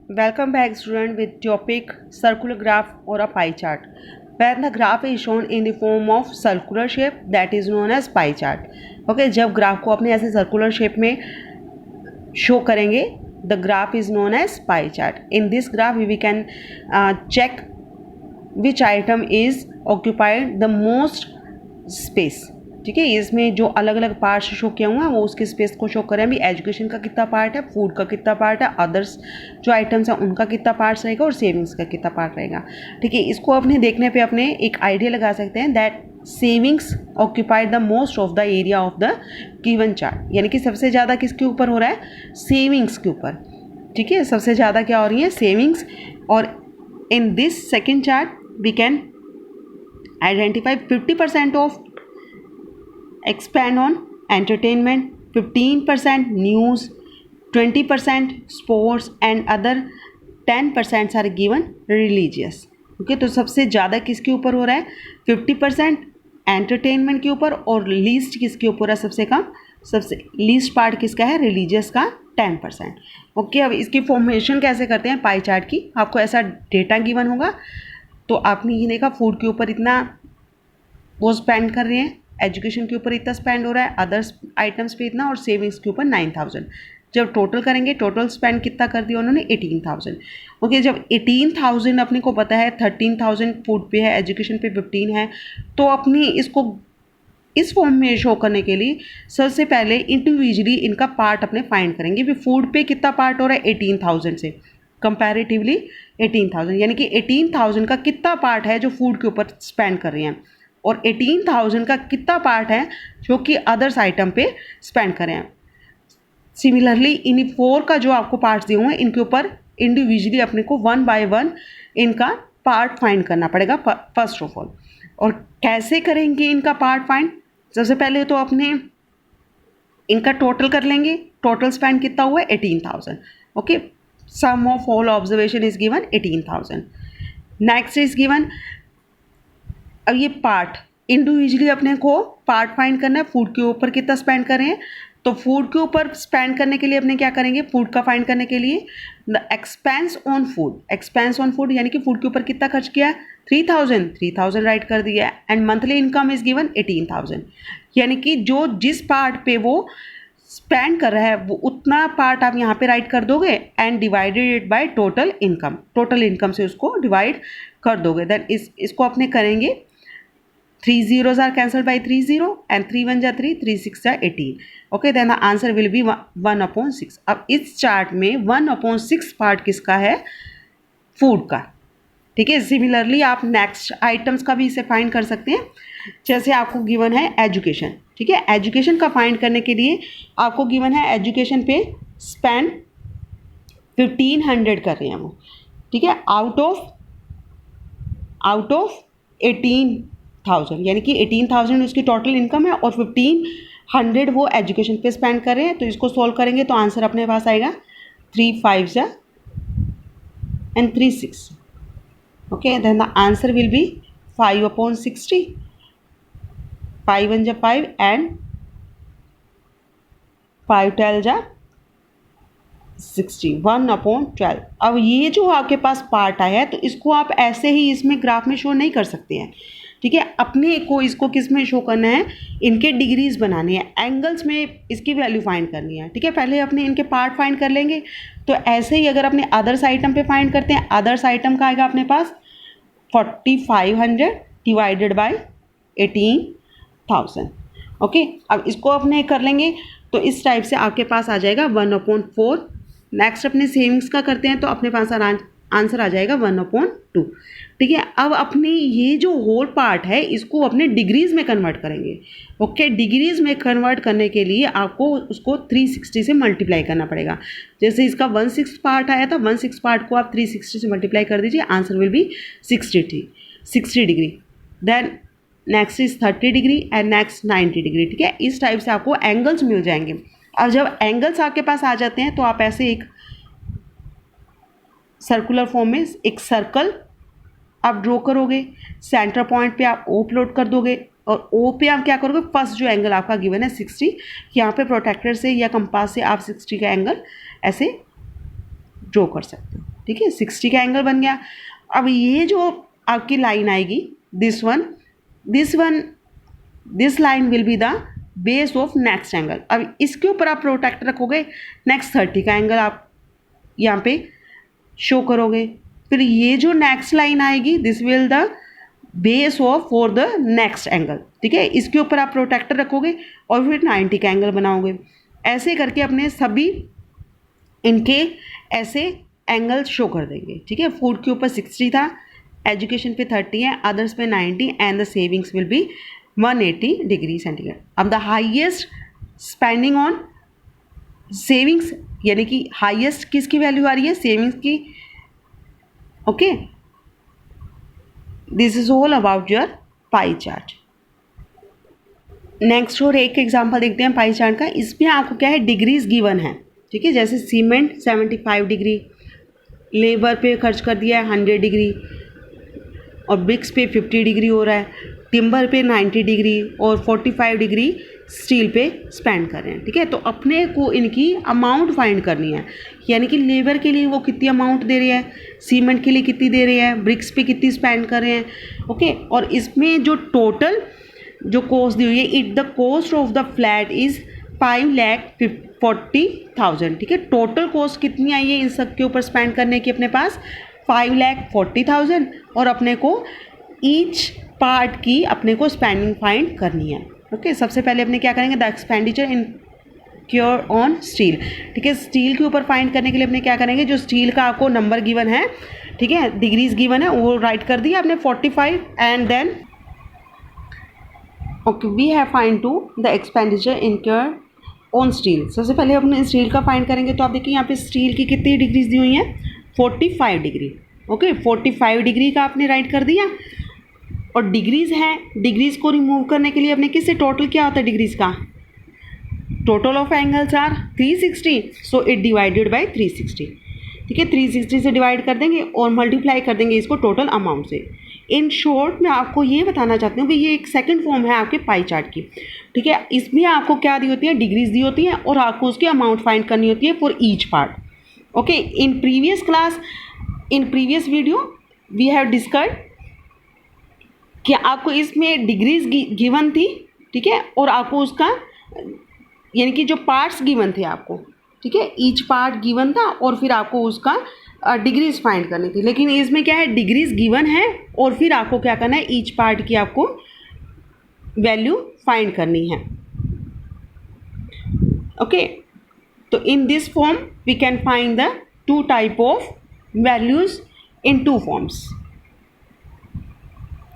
Welcome back student with topic circular graph or a pie chart. Where the graph is shown in the form of circular shape that is known as pie chart. Okay, जब graph को अपने ऐसे circular shape में show करेंगे the graph is known as pie chart. In this graph we can check which item is occupied the most space. ठीक है, इसमें जो अलग अलग पार्ट्स शो किया हुआ है वो उसके स्पेस को शो करें. अभी एजुकेशन का कितना पार्ट है, फूड का कितना पार्ट है, अदर्स जो आइटम्स हैं उनका कितना पार्ट रहेगा और सेविंग्स का कितना पार्ट रहेगा. ठीक है, इसको अपने देखने पे अपने एक आइडिया लगा सकते हैं that savings occupied the most of the area of the given chart. यानी कि सबसे ज़्यादा किसके ऊपर हो रहा है, सेविंग्स के ऊपर. ठीक है, सबसे ज़्यादा क्या हो रही है, सेविंग्स. और in this second chart we can identify 50% of expand on entertainment, 15% news, 20% sports and other 10% are given religious. Okay, तो सबसे ज़्यादा किसके ऊपर हो रहा है, 50% एंटरटेनमेंट के ऊपर, और लीस्ट किसके ऊपर है, सबसे कम, सबसे लीस्ट पार्ट किसका है, रिलीजियस का 10%. ओके, अब इसकी फॉर्मेशन कैसे करते हैं पाई चार्ट की. आपको ऐसा डेटा गिवन होगा तो आपने ये देखा फूड के ऊपर इतना वो स्पेंड कर रहे हैं, एजुकेशन के ऊपर इतना स्पेंड हो रहा है, अदर्स आइटम्स पे इतना, और सेविंग्स के ऊपर 9,000. जब टोटल करेंगे, टोटल स्पेंड कितना कर दिया उन्होंने, 18,000. ओके, जब 18,000 अपने को पता है, 13,000 फूड पे है, एजुकेशन पे 15 है, तो अपनी इसको इस फॉर्म में शो करने के लिए सबसे पहले इंडिविजुअली इनका पार्ट अपने फाइंड करेंगे. भी फूड पे कितना पार्ट हो रहा है 18,000 से कंपैरेटिवली 18,000, यानी कि 18,000 का कितना पार्ट है जो फूड के ऊपर स्पेंड कर रहे हैं, और 18,000 का कितना पार्ट है जो कि अदर्स आइटम पे स्पेंड करें. सिमिलरली इन 4 का जो आपको पार्ट्स दिए हुए हैं इनके ऊपर इंडिविजुअली अपने को 1 बाय 1 इनका पार्ट फाइंड करना पड़ेगा फर्स्ट ऑफ ऑल. और कैसे करेंगे इनका पार्ट फाइंड, सबसे पहले तो अपने इनका टोटल कर लेंगे. टोटल स्पेंड कितना हुआ है, 18,000. Okay, sum of all observation is given 18,000. Next is given, अब ये पार्ट इंडिविजुअली अपने को पार्ट फाइंड करना है. फूड के ऊपर कितना स्पेंड कर रहे हैं, तो फूड के ऊपर स्पेंड करने के लिए अपने क्या करेंगे, फूड का फाइंड करने के लिए the expense on food. Expense on food यानी कि फूड के ऊपर कितना खर्च किया है, 3,000 राइट कर दिया है. And monthly income is given 18,000, यानी कि जो जिस पार्ट पे वो स्पेंड कर रहा है वो उतना पार्ट आप यहाँ पे राइट कर दोगे and divided it by total income. Total income से उसको डिवाइड कर दोगे. देन इसको अपने करेंगे, 3 zeros are cancelled by 3 0 and 3 1 जा 3, 3 6 जा 18. Okay, then the answer will be 1/6. अब इस चार्ट में 1/6 पार्ट किसका है, फूड का. ठीक है, सिमिलरली आप नेक्स्ट आइटम्स का भी इसे फाइंड कर सकते हैं. जैसे आपको गिवन है एजुकेशन. ठीक है, एजुकेशन का फाइंड करने के लिए आपको गिवन है एजुकेशन पे स्पेंड 1,500 कर रहे हैं वो. ठीक है, आउट ऑफ 18,000, यानी कि 18,000 उसकी टोटल इनकम है और 1,500 वो एजुकेशन पे स्पेंड कर रहे हैं. तो इसको सॉल्व करेंगे तो आंसर अपने पास आएगा 3 5 जा and 3 6. Okay, then the answer will be 5/60. 5 1 जा 5 एंड 5 12 जा 60, 1/12. अब ये जो आपके पास पार्ट आया है तो इसको आप ऐसे ही इसमें ग्राफ में शो नहीं कर सकते हैं. ठीक है, अपने को इसको किस में शो करना है, इनके डिग्रीज बनानी है, एंगल्स में इसकी वैल्यू फाइंड करनी है. ठीक है, पहले अपने इनके पार्ट फाइंड कर लेंगे. तो ऐसे ही अगर अपने अदर्स आइटम पे फाइंड करते हैं, अदर्स आइटम का आएगा अपने पास 4,500 डिवाइडेड बाय 18,000. ओके, अब इसको अपने कर लेंगे तो इस टाइप से आपके पास आ जाएगा 1/4. नेक्स्ट अपने सेविंग्स का करते हैं तो अपने पास आंसर आ जाएगा 1/2. ठीक है, अब अपने ये जो होल पार्ट है इसको अपने डिग्रीज में कन्वर्ट करेंगे. ओके, डिग्रीज में कन्वर्ट करने के लिए आपको उसको 360 से मल्टीप्लाई करना पड़ेगा. जैसे इसका 1/6 पार्ट आया था, 1/6 पार्ट को आप 360 से मल्टीप्लाई कर दीजिए, answer will be 60 degree. Then next is 30 degree and next 90 degree. ठीक है, इस टाइप से आपको एंगल्स मिल जाएंगे. अब जब एंगल्स आपके पास आ जाते हैं तो आप ऐसे एक सर्कुलर फॉर्म में एक सर्कल आप ड्रॉ करोगे. सेंटर पॉइंट पे आप O प्लॉट कर दोगे और O पे आप क्या करोगे, फर्स्ट जो एंगल आपका गिवन है 60, यहाँ पे प्रोटेक्टर से या कंपास से आप 60 का एंगल ऐसे ड्रॉ कर सकते हो. ठीक है, 60 का एंगल बन गया। अब ये जो आपकी लाइन आएगी, this line will be the base of next angle. अब इसके ऊपर आप प्रोटेक्टर रखोगे, नेक्स्ट 30 का एंगल आप यहाँ पे शो करोगे। फिर ये जो नेक्स्ट लाइन आएगी, this will the base of for the next angle, ठीक है। इसके ऊपर आप प्रोटेक्टर रखोगे और फिर 90 का एंगल बनाओगे। ऐसे करके अपने सभी इनके ऐसे एंगल्स शो कर देंगे, ठीक है। फूड के ऊपर 60 था, एजुकेशन पे 30 है, अदर्स पे 90 and the savings will be 180 degree centigrade. अब the highest spending on savings, यानी कि हाईएस्ट किसकी वैल्यू आ रही है, सेविंग्स की। Okay, this is all about your pie chart. Next और एक एग्जांपल देखते हैं पाई चार्ट का। इसमें आपको क्या है, डिग्रीज गिवन है, ठीक है। जैसे सीमेंट 75 डिग्री, लेबर पे खर्च कर दिया है 100 डिग्री, और ब्रिक्स पे 50 डिग्री हो रहा है, टिम्बर पे 90 डिग्री और 45 डिग्री स्टील पे स्पेंड कर रहे हैं, ठीक है। तो अपने को इनकी अमाउंट फाइंड करनी है, यानी कि लेबर के लिए वो कितनी अमाउंट दे रहे हैं, सीमेंट के लिए कितनी दे रहे हैं, ब्रिक्स पे कितनी स्पेंड कर रहे हैं, ओके। और इसमें जो टोटल जो कॉस्ट दी हुई है, it the cost of the flat is 5,40,000, ठीक है। टोटल कॉस्ट कितनी आई है इन सब के ऊपर स्पेंड करने की अपने पास, 5,40,000, और अपने को ईच पार्ट की अपने को स्पेंडिंग फाइंड करनी है, ओके। सबसे पहले अपने क्या करेंगे, the expenditure incur on steel, ठीक है। स्टील के ऊपर फाइंड करने के लिए अपने क्या करेंगे, जो स्टील का आपको नंबर गिवन है, ठीक है, डिग्रीज गिवन है, वो राइट कर दिया आपने 45, and then okay we have find to the expenditure incur on steel. सबसे पहले अपने स्टील का फाइंड करेंगे, तो आप देखिए यहाँ पे स्टील की कितनी डिग्रीज दी हुई हैं, 45 डिग्री, ओके। 45 डिग्री का आपने राइट कर दिया, और डिग्रीज है, डिग्रीज को रिमूव करने के लिए अपने किससे टोटल क्या होता है डिग्रीज का, total of angles are 360, so it divided by 360, ठीक है। 360 से डिवाइड कर देंगे और मल्टीप्लाई कर देंगे इसको टोटल अमाउंट से। इन शॉर्ट मैं आपको ये बताना चाहती हूँ कि ये एक सेकंड फॉर्म है आपके पाई चार्ट की, ठीक है। इसमें आपको क्या दी होती है, डिग्रीज दी होती हैं, और आपको उसकी अमाउंट फाइंड करनी होती है for each part, okay. In previous class, in previous video we have discussed कि आपको इसमें डिग्रीज गिवन थी, ठीक है, और आपको उसका यानी कि जो पार्ट्स गिवन थे आपको, ठीक है, ईच पार्ट गिवन था, और फिर आपको उसका डिग्रीज फाइंड करनी थी। लेकिन इसमें क्या है, डिग्रीज गिवन है और फिर आपको क्या करना है, ईच पार्ट की आपको वैल्यू फाइंड करनी है, ओके। तो in this form we can find the 2 type of values in 2 forms.